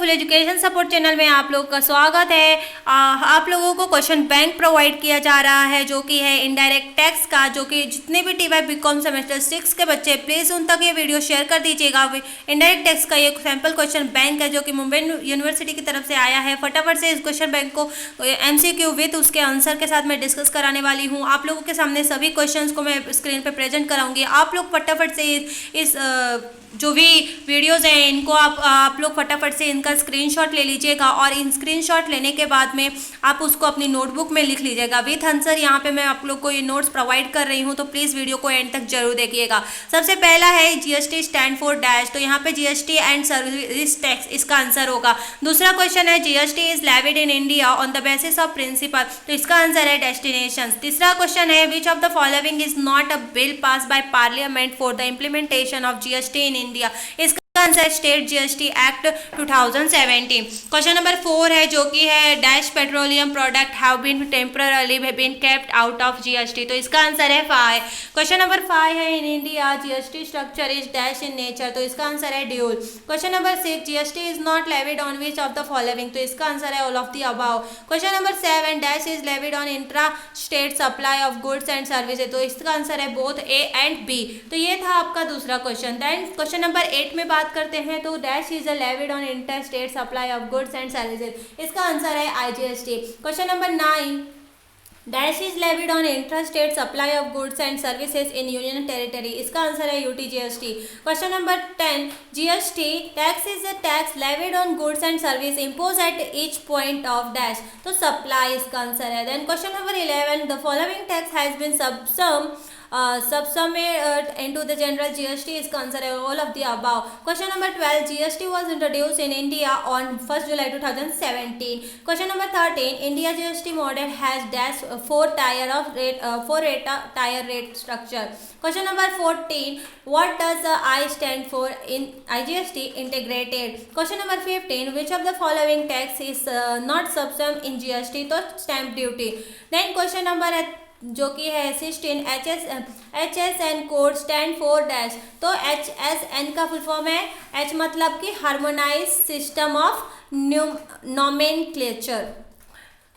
Full education support channel में आप लोग का स्वागत है। आप लोगों को क्वेश्चन बैंक प्रोवाइड किया जा रहा है जो कि है इनडायरेक्ट टैक्स का, जो कि जितने भी टी वाई बीकॉम सेमेस्टर 6 के बच्चे प्लीज़ उन तक ये वीडियो शेयर कर दीजिएगा। इनडायरेक्ट टैक्स का ये सैम्पल क्वेश्चन बैंक है जो कि मुंबई यूनिवर्सिटी की तरफ से आया है। फटाफट से इस क्वेश्चन बैंक को MCQ विथ उसके आंसर के साथ मैं डिस्कस कराने वाली हूँ। आप लोगों के सामने सभी क्वेश्चंस को मैं स्क्रीन पे प्रेजेंट कराऊंगी। आप लोग फटाफट से इस जो भी वीडियोस हैं इनको आप लोग फटाफट से इनका स्क्रीनशॉट ले लीजिएगा और इन स्क्रीनशॉट लेने के बाद में आप उसको अपनी नोटबुक में लिख लीजिएगा विथ आंसर। यहाँ पे मैं आप लोग को ये नोट्स प्रोवाइड कर रही हूँ, तो प्लीज़ वीडियो को एंड तक जरूर देखिएगा। सबसे पहला है GST स्टैंड फॉर डैश, तो यहाँ पे GST एंड सर्विस टैक्स इसका आंसर होगा। दूसरा क्वेश्चन है GST is levied in India on the basis of principle, तो इसका आंसर है डेस्टिनेशन। तीसरा क्वेश्चन है which of the following is not a bill pass by parliament for the implementation of GST in India, इसका answer state GST act 2017। Question number 4 है जो कि है dash petroleum product have been temporarily been kept out of GST, तो इसका answer है 5। Question number 5 है in India GST structure is dash in nature, तो इसका आंसर है dual. Question number 6 GST is not levied on which of the following, तो इसका answer है all of the above. Question number 7 dash is levied on intra state supply of goods and services, तो इसका answer है both A and B। तो ये था आपका दूसरा क्वेश्चन। देन क्वेश्चन नंबर 8 में बात करते हैं, तो dash is a levied on inter state supply of goods and services, इसका आंसर है IGST। Question number 9 dash is levied on inter state supply of goods and services in union territory, इसका answer है UTGST। Question number 10 GST tax is a tax levied on goods and service impose at each point of dash, तो supply इसका answer है। Then question number 11 the following tax has been subsumed into the general GST, इसका answer है all of the above। Question number 12 GST was introduced in India on 1st July 2017। Question number 13 India GST model has dash 4 tier rate structure। Question number 14 what does the I stand for in IGST integrated। Question number 15 which of the following tax is not subsumed in GST, तो stamp duty। Then question number जो कि है 16 HSN code stand for dash, तो HSN का full form है H मतलब कि harmonise system of nomenclature.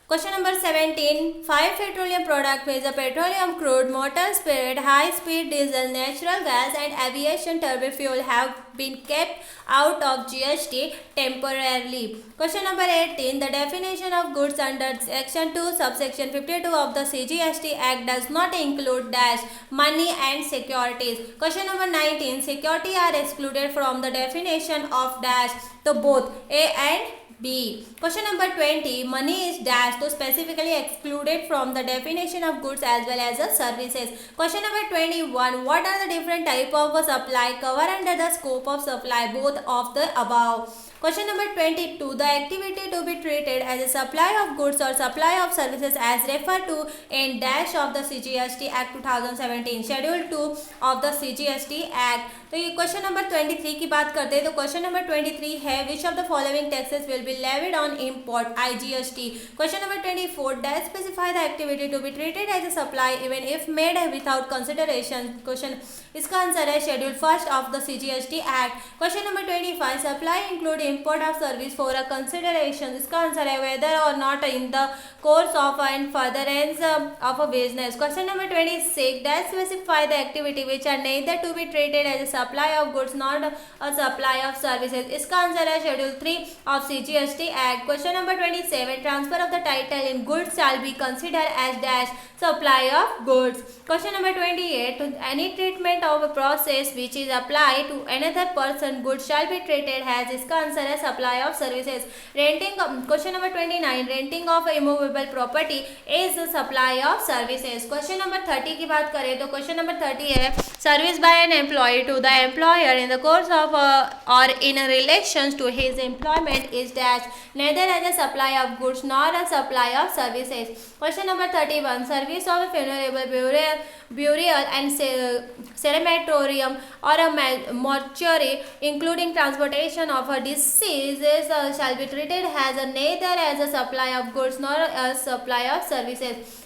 Question number 17 5 petroleum product में petroleum crude motor spirit high speed diesel natural gas and aviation turbo fuel have been kept out of GST temporarily। Question number 18 the definition of goods under section 2 subsection 52 of the CGST Act does not include dash money and securities। Question number 19 security are excluded from the definition of dash, तो both A and B। Question number 20 money is dash, तो specifically excluded from the definition of goods as well as the services। Question number 21 what are the different type of supply cover under the scope of supply, both of the above। Question number 22 the activity to be treated as a supply of goods or supply of services as referred to in dash of the CGST Act 2017 schedule 2 of the CGST Act। तो ये question number 23 की बात करते हैं, तो question number 23 है which of the following taxes will be levied on import IGST। Question number 24 dash specify the activity to be treated as a supply even if made without consideration, question इसका answer है schedule 1 of the CGST act. Question number 25 supply include import of service for a consideration, इसका answer है whether or not in the course of and furtherance of a business. Question number 26 dash specify the activity which are neither to be treated as a supply of goods not a supply of services, इसका answer है schedule 3 of CGST Act। Question number 27 transfer of the title in goods shall be considered as dash supply of goods। Question number 28 any treatment of a process which is applied to another person goods shall be treated as, इसका answer है supply of services। Renting question number 29 renting of immovable property is supply of services. Question number 30 की बात करें तो question number 30 है service by an employee to the employer in the course of or in relations to his employment is dash neither as a supply of goods nor a supply of services। Question number 31 service of a funeral burial and crematorium or a mortuary including transportation of a deceased shall be treated as a neither as a supply of goods nor a supply of services।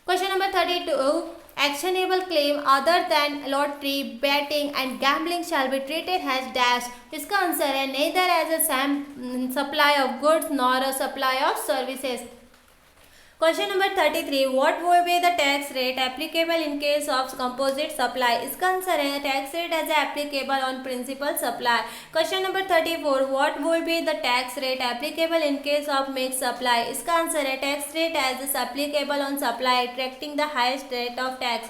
Question number 32 actionable claim other than lottery, betting and gambling shall be treated as dash. इसका answer है neither as a supply of goods nor a supply of services. Question number 33. What will be the tax rate applicable in case of composite supply? इसका answer है tax rate as applicable on principal supply. Question number 34. What will be the tax rate applicable in case of mixed supply? इसका answer है tax rate as applicable on supply attracting the highest rate of tax.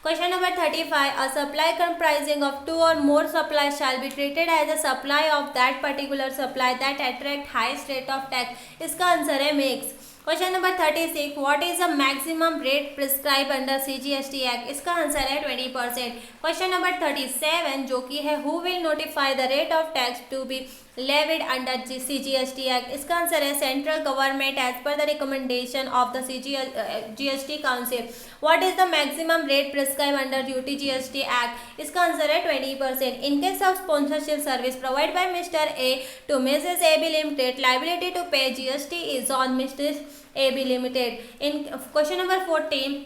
Question number 35. A supply comprising of two or more supplies shall be treated as a supply of that particular supply that attract highest rate of tax. इसका answer है mix. Question number 36. What is the maximum rate prescribed under CGST Act? इसका answer है 20%. Question number 37 जो कि है who will notify the rate of tax to be levied under CGST Act? इसका answer है central government as per the recommendation of the GST Council. What is the maximum rate prescribed under UTGST Act? इसका answer है 20%. In case of sponsorship service provided by Mr. A to Mrs. AB Limited, liability to pay GST is on Mrs. AB Limited. In question number 14,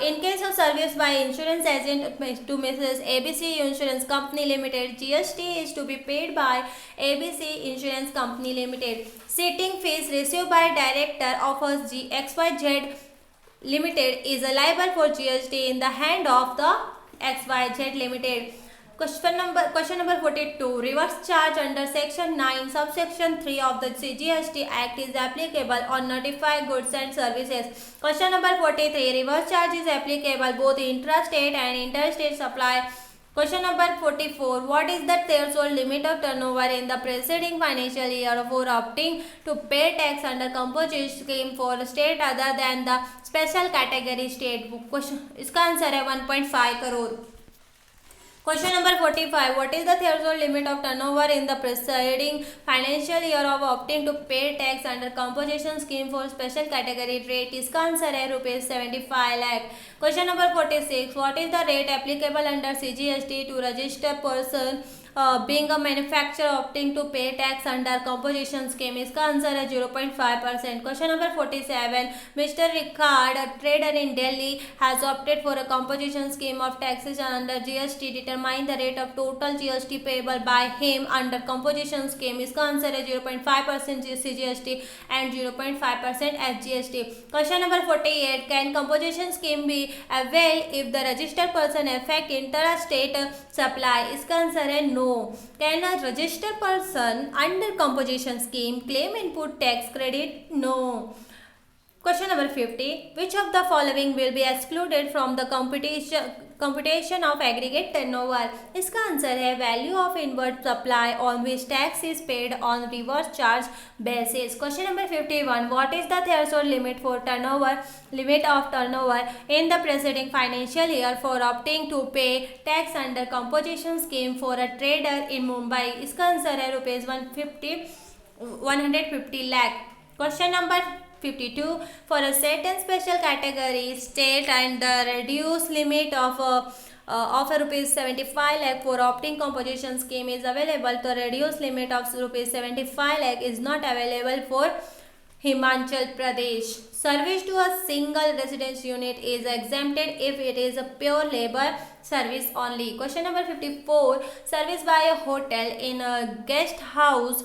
in case of service by insurance agent to Mrs. ABC Insurance Company Limited, GST is to be paid by ABC Insurance Company Limited. Sitting fees received by director of XYZ Limited is liable for GST in the hand of the XYZ Limited. Question number 42. Reverse charge under section 9 subsection 3 of the GST Act is applicable on notified goods and services. Question number 43. Reverse charge is applicable both intrastate and interstate supply. Question number 44. What is the threshold limit of turnover in the preceding financial year for opting to pay tax under composition scheme for state other than the special category state? इसका answer है 1.5 crore. Question number 45. What is the threshold limit of turnover in the preceding financial year of opting to pay tax under composition scheme for special category rate? इसका answer है ₹75 lakh. Question number 46. What is the rate applicable under CGST to registered person being a manufacturer opting to pay tax under composition scheme? इसका answer है 0.5%. Question number 47. Mr. Rickard, a trader in Delhi, has opted for a composition scheme of taxation under GST. Determine the rate of total GST payable by him under composition scheme. इसका answer है 0.5% CGST and 0.5% SGST. Question number 48. Can composition scheme be availed if the registered person affect interstate supply? इसका answer है no. Can a registered person under composition scheme claim input tax credit? No. Question number 50. Which of the following will be excluded from the computation of aggregate turnover? इसका answer है value of inward supply on which tax is paid on reverse charge basis. Question number 51. What is the threshold limit for limit of turnover in the preceding financial year for opting to pay tax under composition scheme for a trader in Mumbai? इसका answer है ₹150 lakh. Question number 52. For a certain special category state and the reduced limit of ₹75 lakh for opting composition scheme is available, the reduced limit of ₹75 lakh is not available for Himachal Pradesh. Service to a single residence unit is exempted if it is a pure labor service only. Question number 54. Service by a hotel in a guest house,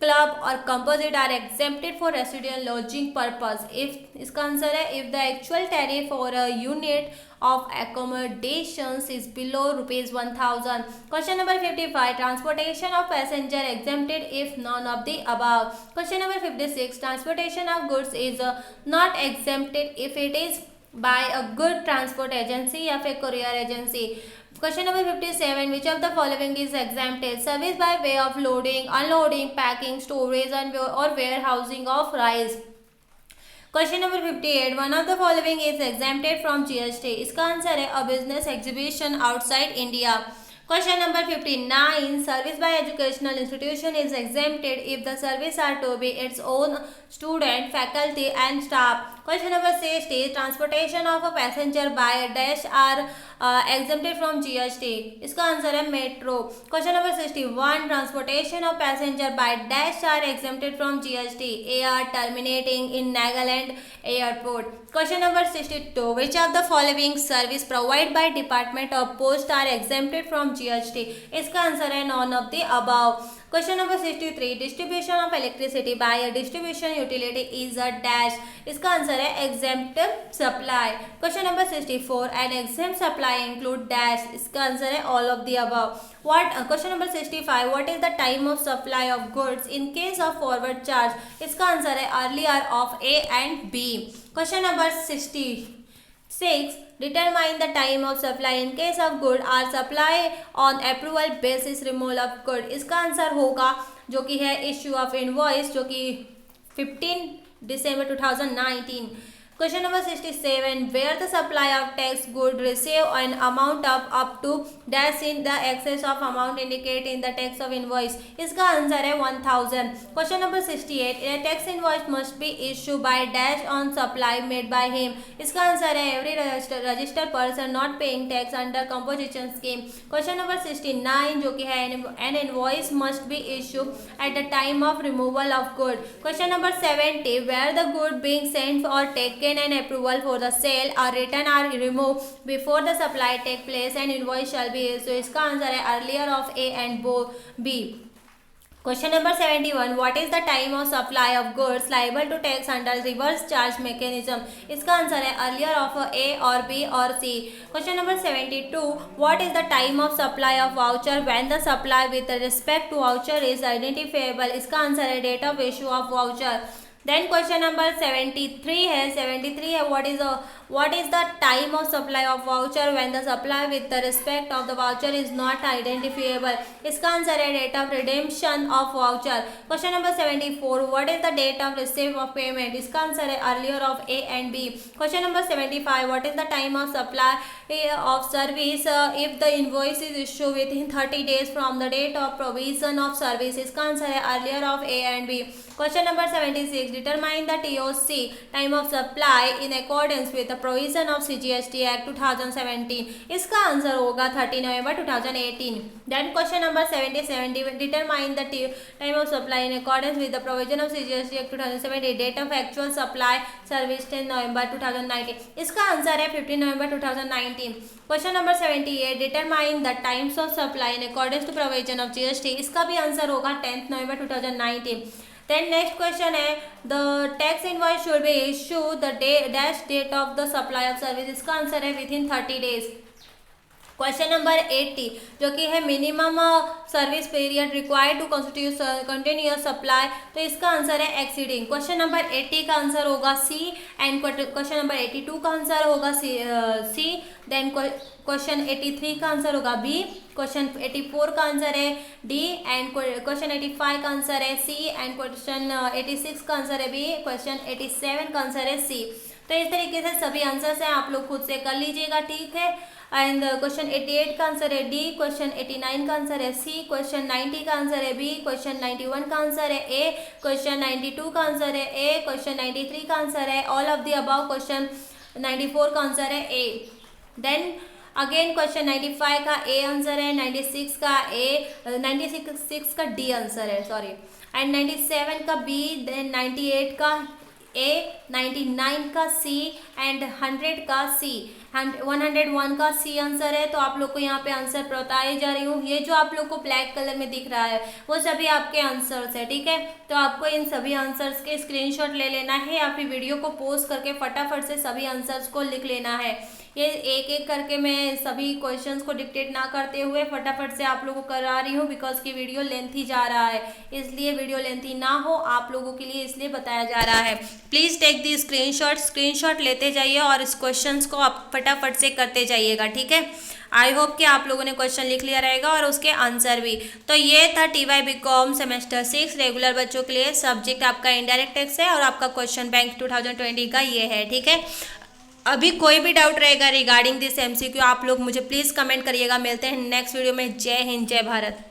club or composite are exempted for residential lodging purpose. If इसका answer है if the actual tariff for a unit of accommodations is below ₹1,000. Question number 55. Transportation of passenger exempted if none of the above. Question number 56. Transportation of goods is not exempted if it is by a good transport agency या फिर courier agency. Question number 57. Which of the following is exempted? Service by way of loading, unloading, packing, storage and or warehousing of rice. Question number 58. One of the following is exempted from GST. इसका answer है a business exhibition outside India. Question number 59. Service by educational institution is exempted if the service are to be its own student, faculty and staff. Question number 60. Transportation of a passenger by a dash are exempted from GST? इसका answer है metro. Question number 61, transportation of passenger by dash are exempted from GST? AR terminating in Nagaland airport. Question number 62, which of the following service provided by Department of Post are exempted from GST? इसका answer है none of the above. Question number 63, distribution of electricity by a distribution utility is a dash. इसका answer है exempt supply. Question number 64, an exempt supply include dash. इसका answer है all of the above. Question number 65, what is the time of supply of goods in case of forward charge? इसका answer है earlier of A and B. Question number 66, determine the time of supply in case of good are supply on approval basis removal of good. इसका answer होगा जो कि है issue of invoice, जो कि 15 December 2019. Question number 67, where the supply of tax good receive an amount of up to dash in the excess of amount indicated in the text of invoice. इसका answer है 1000. Question number 68, a tax invoice must be issued by dash on supply made by him. इसका answer है every registered person not paying tax under composition scheme. Question number 69, जो कि है an invoice must be issued at the time of removal of good. Question number 70, where the good being sent or taken an approval for the sale or return are removed before the supply take place and invoice shall be issued. इसका answer है earlier of A and B. Question number 71, what is the time of supply of goods liable to tax under reverse charge mechanism? इसका answer है earlier of A or B or C. Question number 72, what is the time of supply of voucher when the supply with respect to voucher is identifiable? इसका answer है date of issue of voucher. Then question number 73 है what is the time of supply of voucher when the supply with the respect of the voucher is not identifiable? इसका answer है date of redemption of voucher. Question number 74, what is the date of receipt of payment? इसका answer है earlier of A and B. Question number 75, what is the time of supply of service if the invoice is issued within 30 days from the date of provision of service? इसका answer है earlier of A and B. Question number 76, determine the TOC time of supply in accordance with the provision of CGST Act 2017. इसका answer होगा 30 November 2018. Then question number 77, determine the time of supply in accordance with the provision of CGST Act 2017. Date of actual supply service 10 November 2019. इसका answer है 15 November 2019. Question number 78, determine the times of supply in accordance to provision of GST. इसका भी answer होगा 10 November 2019. Then next question है the tax invoice should be issued the dash date of the supply of service. इसका answer है within 30 days. Question number 80 जो कि है minimum service period required to constitute continuous supply, तो इसका answer है exceeding. Question number 80 का answer होगा सी एंड क्वेश्चन नंबर 82 का आंसर होगा सी. देन क्वेश्चन 83 का आंसर होगा बी. क्वेश्चन 84 का आंसर है डी एंड क्वेश्चन 85 का आंसर है सी एंड क्वेश्चन 86 का आंसर है बी. क्वेश्चन 87 का आंसर है सी. तो इस तरीके से सभी आंसर्स हैं, आप लोग खुद से कर लीजिएगा, ठीक है. एंड क्वेश्चन 88 का आंसर है डी. क्वेश्चन 89 का आंसर है सी. क्वेश्चन 90 का आंसर है बी. क्वेश्चन 91 का आंसर है ए. क्वेश्चन 92 का आंसर है ए. क्वेश्चन 93 का आंसर है all of the above. Question 94 का आंसर है ए. देन अगेन क्वेश्चन 95 का ए आंसर है, 96 का ए, 96 का डी आंसर है, सॉरी, एंड 97 का बी. देन 98 का ए, 99 का सी एंड 100 का सी. 101 का सी आंसर है. तो आप लोग को यहाँ पे आंसर बताई जा रही हूँ. ये जो आप लोग को ब्लैक कलर में दिख रहा है वो सभी आपके आंसर्स है, ठीक है. तो आपको इन सभी आंसर्स के स्क्रीनशॉट ले लेना है या फिर वीडियो को पॉज करके फटाफट से सभी आंसर्स को लिख लेना है. ये एक एक करके मैं सभी क्वेश्चंस को डिक्टेट ना करते हुए फटाफट से आप लोगों को करा रही हूँ बिकॉज की वीडियो लेंथी जा रहा है, इसलिए वीडियो लेंथी ना हो आप लोगों के लिए इसलिए बताया जा रहा है. प्लीज़ टेक दी स्क्रीनशॉट लेते जाइए और इस क्वेश्चंस को आप फटाफट से करते जाइएगा, ठीक है. आई होप कि आप लोगों ने क्वेश्चन लिख लिया रहेगा और उसके आंसर भी. तो ये था TY BCom सेमेस्टर 6 रेगुलर बच्चों के लिए. सब्जेक्ट आपका इनडायरेक्ट टैक्स है और आपका क्वेश्चन बैंक 2020 का ये है, ठीक है. अभी कोई भी डाउट रहेगा रिगार्डिंग दिस MCQ आप लोग मुझे प्लीज़ कमेंट करिएगा. मिलते हैं नेक्स्ट वीडियो में. जय हिंद, जय भारत.